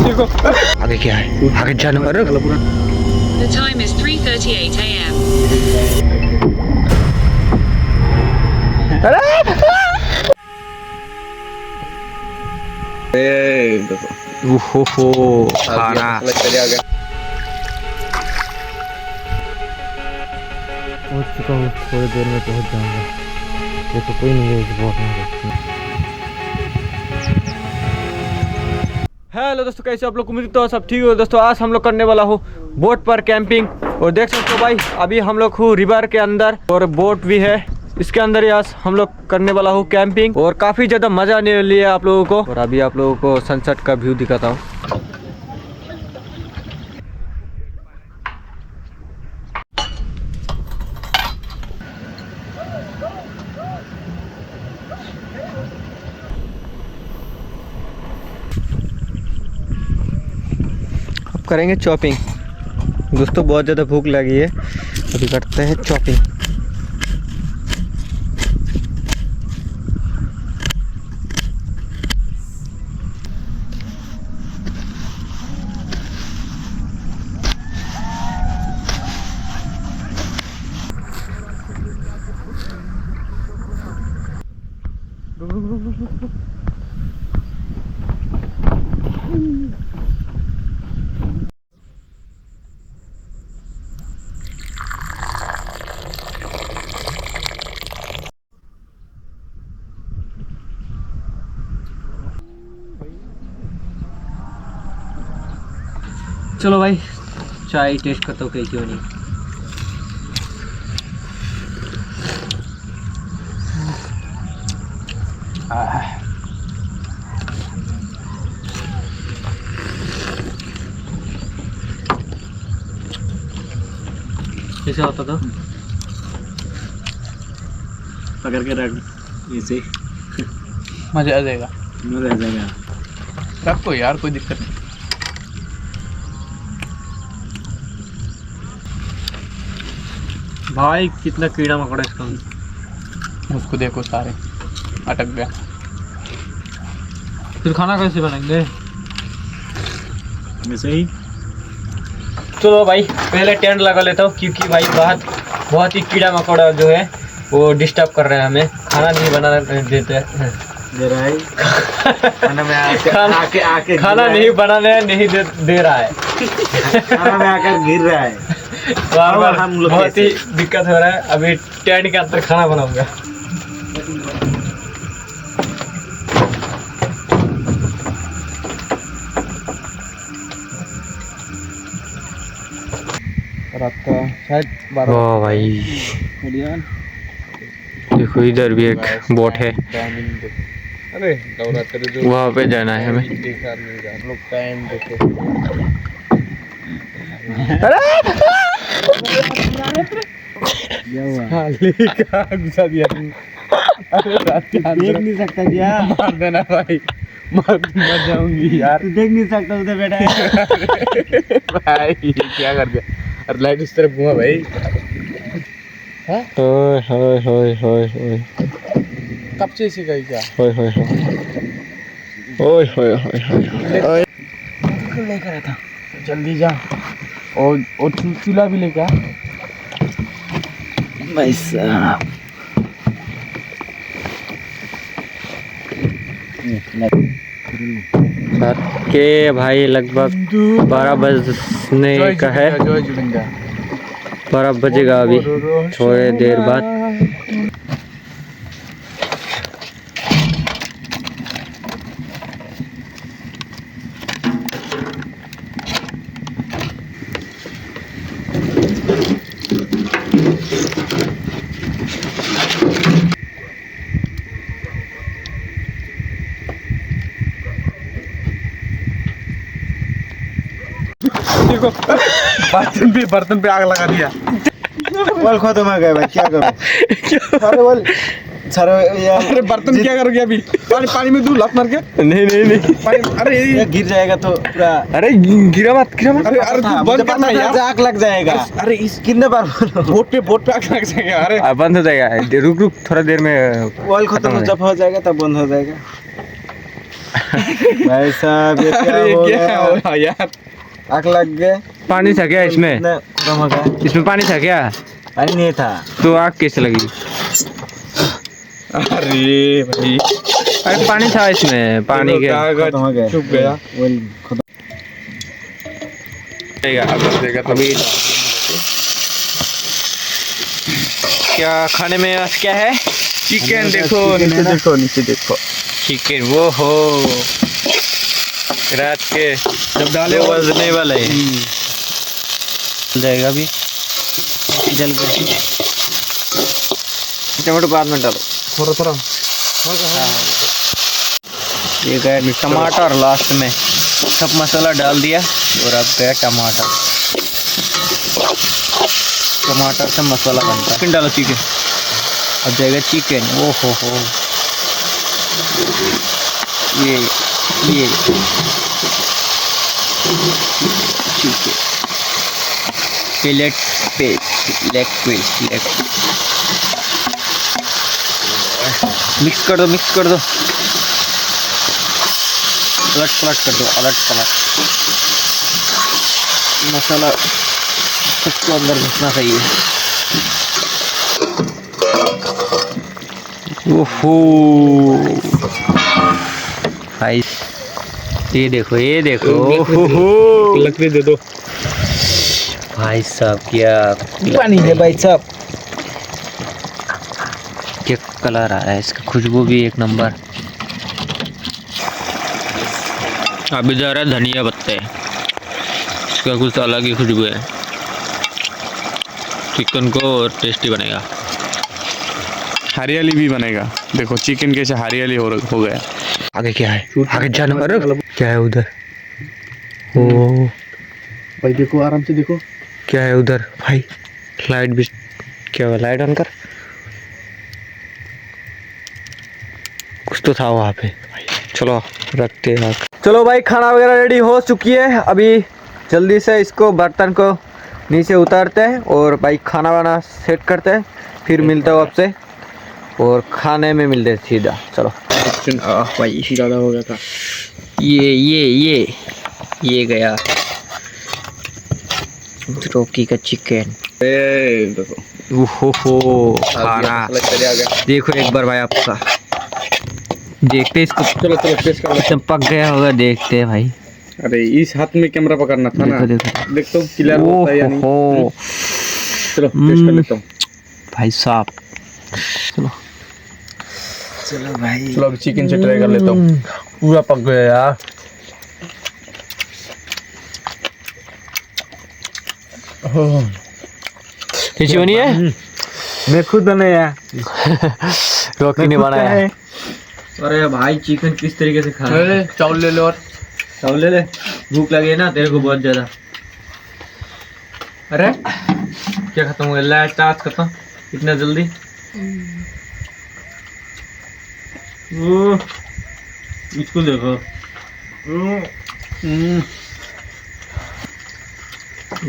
देखो आगे क्या है, आगे जानवर। The time is 3:38 a.m. ओहो खाना पहुंच चुका हूँ, थोड़ी देर में पहुंच जाऊंगा। देखो कोई नहीं है इस बोट में। हेलो दोस्तों, कैसे आप लोग? उम्मीद तो सब ठीक हो दोस्तों। आज हम लोग करने वाला हूँ बोट पर कैंपिंग। और देख सकते हो भाई, अभी हम लोग हूँ रिवर के अंदर और बोट भी है इसके अंदर। आज हम लोग करने वाला हूँ कैंपिंग और काफ़ी ज़्यादा मज़ा आने लिया आप लोगों को। और अभी आप लोगों को सनसेट का व्यू दिखाता हूँ। अब करेंगे चॉपिंग दोस्तों, बहुत ज़्यादा भूख लगी है, अभी करते हैं चॉपिंग। चलो भाई चाय टेस्ट करता हूँ, कहीं क्यों नहीं। कैसा होता था? पकड़ के रख इसे, मजा आ जाएगा। मजा आ जाएगा। सबको यार कोई दिक्कत नहीं। भाई कितना कीड़ा मकोड़ा इसका। उसको देखो सारे अटक गया। फिर खाना कैसे बनाएंगे? ऐसे ही। चलो भाई पहले टेंट लगा लेता हूँ, क्योंकि भाई बहुत ही कीड़ा मकोड़ा जो है वो डिस्टर्ब कर रहे हैं हमें, खाना नहीं बनाना देते हैं। दे रहा है खाना में आके खाना नहीं बनाने नहीं दे रहा है। खाना में आकर गिर रहा है। बार बार हम लोग बहुत ही दिक्कत हो रहा है। अभी टेंट के अंदर खाना बनाऊंगा। रात का शायद 12। वाह भाई देखो इधर भी एक बोट है, अरे नवरात्रि जो वहाँ पे जाना है हमें। देखा नहीं, हम लोग टाइम देखो। घुसा दिया तुम। अरे देख नहीं सकता क्या? मार देना भाई, मर जाऊंगी यार। तू देख नहीं सकता उधर बैठा है। भाई क्या कर दिया? अरे लाइट इस तरफ घुमा भाई। ओए होए होए होए होए कब से इसी गई क्या? होए होए होए होए होए होए। लेकर आता जल्दी जा। और चूल्हा भी लेके आ भाई साहब। रात के भाई लगभग 12 बजने का है। 12 बजेगा अभी थोड़ी देर बाद। देखो बर्तन पे आग लगा दिया। बोल खत्म हो गया भाई, क्या करूं? अरे बोल सर यार, अरे बर्तन क्या करोगे अभी? पानी में दूध लात मार के। नहीं नहीं नहीं पानी, अरे ये गिर जाएगा तो पूरा। अरे गिरा मत गिरा मत। अरे अरे तू बंद करना यार, आग लग जाएगा। अरे इस कितने बार बोट पे आग लग जाएगा। अरे बंद हो जाएगा, रुक रुक थोड़ा देर में ऑयल खत्म जब हो जाएगा तब बंद हो जाएगा। भाई साहब ये क्या अरे हो क्या गया? हो रहा यार? आग लग गए। पानी था क्या इसमें? इतना खत्म हो गया। इसमें पानी था क्या? पानी नहीं था। तो आग कैसे लगी? अरे भाई अरे पानी था इसमें, पानी के खत्म हो गया। चुप गया। वो खत्म। अभी क्या खाने में आज क्या है? चिकन देखो, चिकन है नीचे ना? देखो, नीचे देखो। चिकन। वो हो रात के जब डाले 2 बजने वाले हैं। जल जाएगा अभी, जल गया। टमाटर बाद में डालो। थोड़ा थोड़ा ये गया टमाटर लास्ट में, सब मसाला डाल दिया और अब गया टमाटर। टमाटर से मसाला बनता है। चिकन डालो, चिकन अब जाएगा चिकन। ओ हो ये चिकन लेग पीस मिक्स कर दो, मिक्स कर दो, अलट पलट कर दो, अलट पलट। मसाला सबको अंदर घुसना चाहिए। ओहो भाई ये देखो, ये देखो। ओहो लकड़ी दे दो। भाई साहब क्या पानी है भाई साहब। क्या कलर आ रहा है इसका, खुशबू भी एक नंबर। अभी जा रहा है धनिया पत्ते, इसका कुछ अलग ही खुशबू है। चिकन को और टेस्टी बनेगा। हरियाली भी बनेगा। देखो चिकन कैसे हरियाली हो गया। आगे क्या है? आगे जानवर क्या है उधर? ओ भाई देखो, आराम से देखो। क्या है उधर भाई? लाइट भी क्या हुआ? लाइट ऑन कर। कुछ तो था वहाँ पे भाई। चलो रखते हैं। चलो भाई खाना वगैरह रेडी हो चुकी है। अभी जल्दी से इसको बर्तन को नीचे उतारते हैं और भाई खाना वाना सेट करते हैं, फिर मिलता हूँ आपसे और खाने में मिलते हैं सीधा। चलो भाई इसी ज़्यादा हो गया था। ये गया रोकी का चिकन। देखो ओहो खाना देखो एक बार भाई आपका। देखते इसको, चलो टेस्ट कर लो। एकदम पक गया होगा, देखते हैं भाई। अरे इस हाथ में कैमरा पकड़ना था ना। देखो। देख तो क्लियर होता है या नहीं। ओहो चलो टेस्ट कर लेता हूँ। भाई साहब चलो चलो भाई। चलो अभी चिकन से ट्राई कर लेता हूँ। पूरा पक गया यार। टेस्टी बनी है। मैं खुद बनाया। रोकी ने बनाया। अरे भाई चिकन किस तरीके से खा रहा है? चावल ले लो और चावल ले ले, भूख लगी है ना तेरे को बहुत ज्यादा। अरे क्या खत्म हो गया? लाइट टास्क खत्म इतना जल्दी? ओ इसको देखो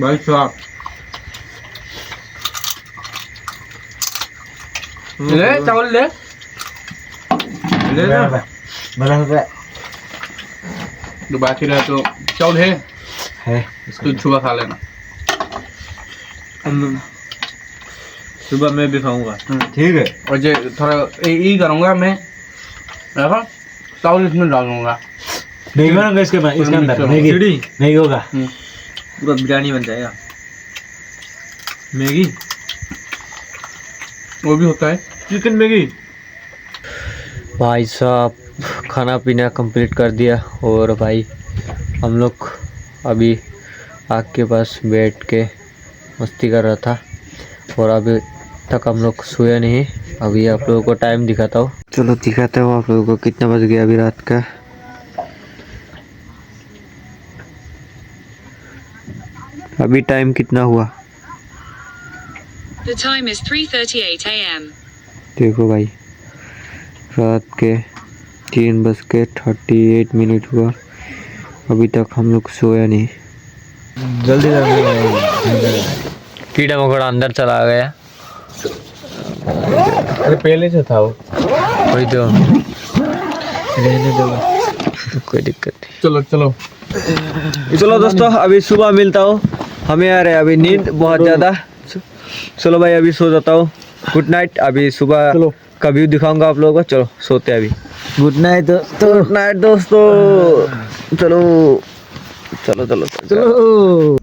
भाई साहब। ले चावल ले। ले ना। बना हुआ जो बाकी रहा तो चावल है, है। इसको छुआ खा लेना। सुबह मैं भी खाऊंगा। ठीक है। और जो थोड़ा यही करूँगा मैं, देखो चावल इसमें डालूंगा। नहीं बनूंगा इसके अंदर मैगी खिचड़ी नहीं होगा। पूरा बिरयानी बन जाएगा। मैगी वो भी होता है। Chicken Maggi. भाई साहब खाना पीना कंप्लीट कर दिया और भाई हम लोग अभी आग के पास बैठ के मस्ती कर रहा था और अभी तक हम लोग सोया नहीं। अभी आप लोगों को टाइम दिखाता हूँ। चलो दिखाता हूँ आप लोगों को कितना बज गया अभी रात का। अभी टाइम कितना हुआ The time is 3:38 a.m. देखो भाई, रात के 3:38 हुआ। अभी तक हम लोग सोया नहीं। जल्दी कीड़ा मकोड़ा अंदर चला गया। अरे पहले से था वो। वही तो रहने दो। कोई दिक्कत नहीं। चलो चलो चलो दोस्तों अभी सुबह मिलता हूँ। हमें आ रहे अभी नींद बहुत ज़्यादा। चलो भाई अभी सो जाता हूँ। Good night. अभी सुबह चलो। का व्यू दिखाऊंगा आप लोगों को। चलो सोते हैं अभी। गुड नाइट दोस्तों। गुड नाइट दोस्तों। चलो चलो चलो चलो।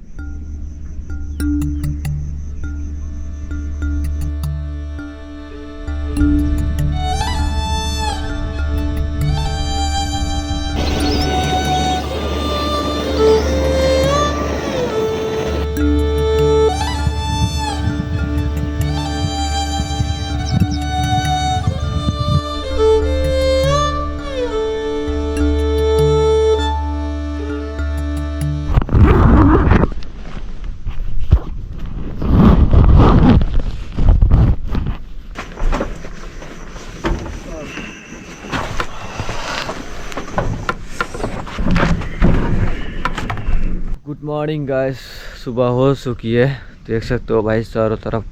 Good morning guys. सुबह हो चुकी है। देख सकते हो भाई चारों तरफ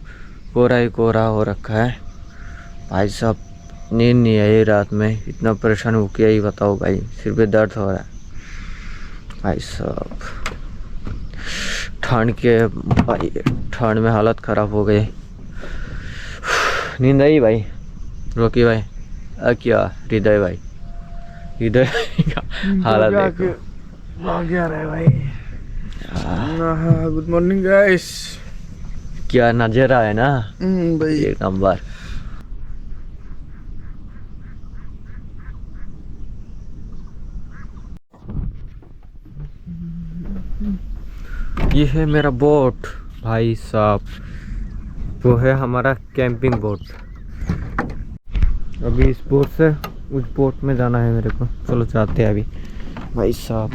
कोहरा ही कोहरा हो रखा है। भाई साहब नींद नहीं आई रात में। इतना परेशान हो किया ही बताओ भाई। सिर पे दर्द हो रहा है भाई साहब। ठंड के भाई ठंड में हालत ख़राब हो गई। नींद आई भाई। रोकी भाई क्या हृदय भाई। हृदय का हालत देखो। क्या रहा है भाई। Good morning guys. क्या नज़ारा है ना भाई। एक नंबर। ये है मेरा बोट भाई साहब। वो है हमारा कैंपिंग बोट। अभी इस बोट से उस बोट में जाना है मेरे को। चलो जाते हैं अभी भाई साहब।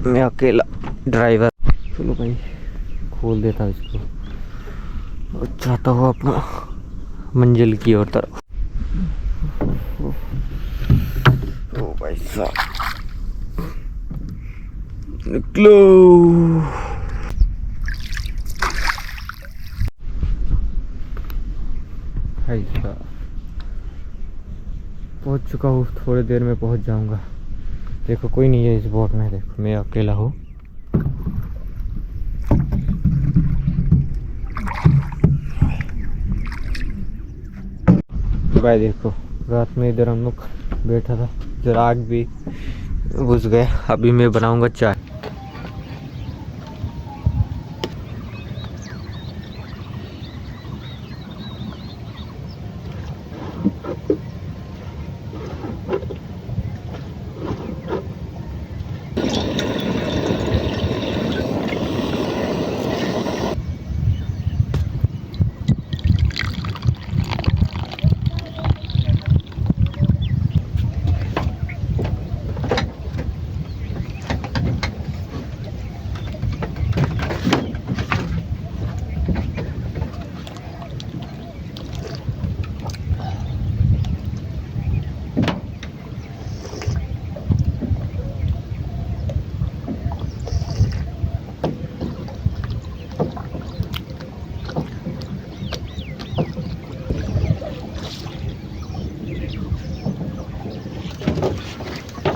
मैं अकेला ड्राइवर। चलो भाई खोल देता हूँ इसको और जाता हूँ अपना मंजिल की ओर तरफ। ओ भाई साहब निकलो। भाई साहब पहुँच चुका हूँ। थोड़ी देर में पहुँच जाऊँगा। देखो कोई नहीं है इस बोट में। देखो मैं अकेला हूँ। भाई देखो रात में इधर हम लोग बैठा था। जरा आग भी बुझ गए। अभी मैं बनाऊंगा चाय।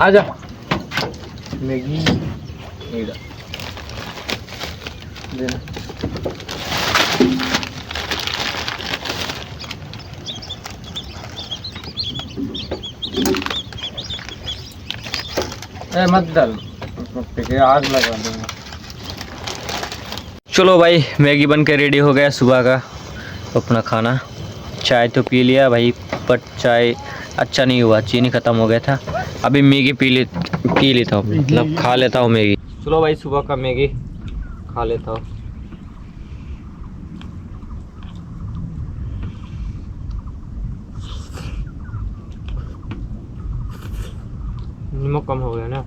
आजा मैगी देना। मत डाल आग लगा दूंगा। चलो भाई मैगी बन के रेडी हो गया। सुबह का अपना खाना। चाय तो पी लिया भाई पर चाय अच्छा नहीं हुआ। चीनी ख़त्म हो गया था। अभी मैगी पी लेता हूँ। मतलब खा लेता हूँ मैगी। चलो भाई सुबह का मैगी खा लेता हूँ। नमक कम हो गया ना।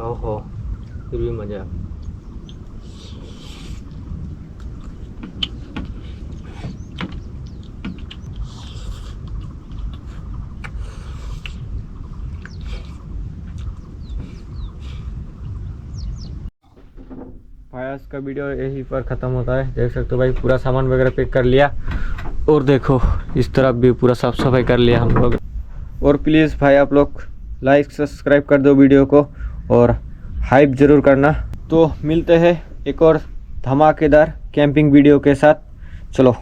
ओहो फिर भी मज़ा। भाई आज का वीडियो यहीं पर ख़त्म होता है। देख सकते हो भाई पूरा सामान वगैरह पैक कर लिया और देखो इस तरफ भी पूरा साफ सफाई कर लिया हम लोग। और प्लीज़ भाई आप लोग लाइक सब्सक्राइब कर दो वीडियो को और हाइप ज़रूर करना। तो मिलते हैं एक और धमाकेदार कैंपिंग वीडियो के साथ। चलो।